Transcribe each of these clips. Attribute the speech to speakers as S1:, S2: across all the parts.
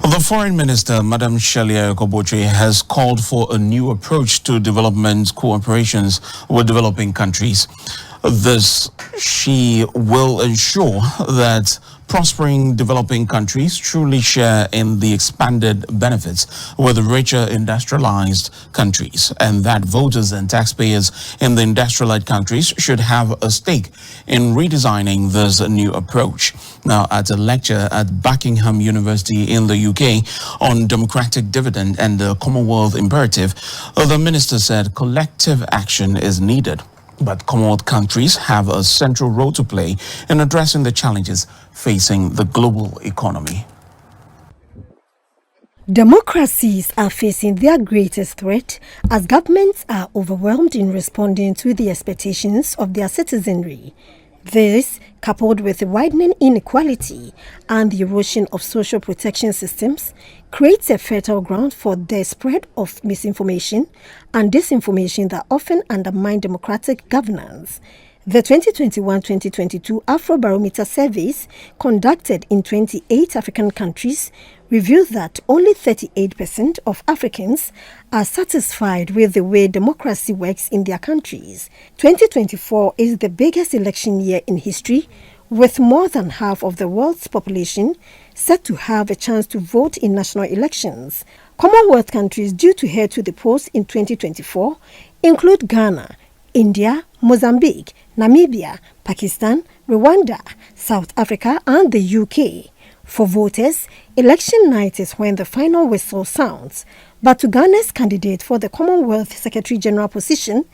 S1: The Foreign Minister, Madam Botchwey, has called for a new approach to development cooperations with developing countries. This, she will ensure that prospering developing countries truly share in the expanded benefits with richer industrialized countries, and that voters and taxpayers in the industrialized countries should have a stake in redesigning this new approach. Now, at a lecture at Buckingham University in the UK on democratic dividend and the Commonwealth imperative, the minister said collective action is needed. But Commonwealth countries have a central role to play in addressing the challenges facing the global economy.
S2: Democracies are facing their greatest threat as governments are overwhelmed in responding to the expectations of their citizenry. This, coupled with widening inequality and the erosion of social protection systems, creates a fertile ground for the spread of misinformation and disinformation that often undermine democratic governance. The 2021-2022 Afrobarometer surveys conducted in 28 African countries revealed that only 38% of Africans are satisfied with the way democracy works in their countries. 2024 is the biggest election year in history, with more than half of the world's population set to have a chance to vote in national elections. Commonwealth countries due to head to the polls in 2024 include Ghana, India, Mozambique, Namibia, Pakistan, Rwanda, South Africa, and the UK. For voters, election night is when the final whistle sounds. But to Ghana's candidate for the Commonwealth Secretary-General position,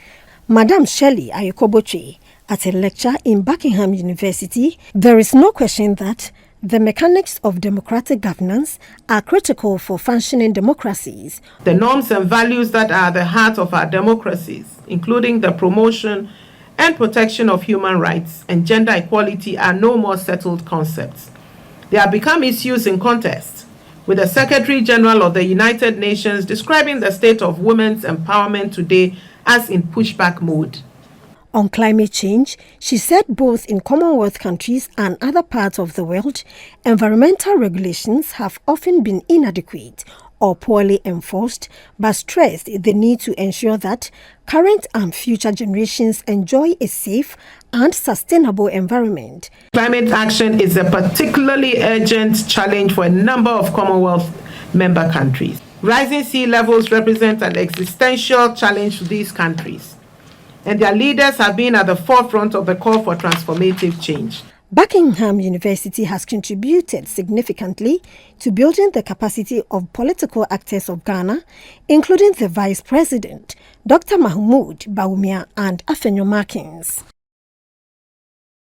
S2: Madam Botchwey, at a lecture in Buckingham University, there is no question that the mechanics of democratic governance are critical for functioning democracies.
S3: The norms and values that are the heart of our democracies, including the promotion and protection of human rights and gender equality, are no more settled concepts. They have become issues in contest, with the Secretary General of the United Nations describing the state of women's empowerment today as in pushback mode.
S2: On climate change, she said both in Commonwealth countries and other parts of the world, environmental regulations have often been inadequate or poorly enforced, but stressed the need to ensure that current and future generations enjoy a safe and sustainable environment.
S3: Climate action is a particularly urgent challenge for a number of Commonwealth member countries. Rising sea levels represent an existential challenge to these countries, and their leaders have been at the forefront of the call for transformative change.
S2: Buckingham University has contributed significantly to building the capacity of political actors of Ghana, including the Vice President, Dr. Mahmoud Bawumia and Afenyo Markins.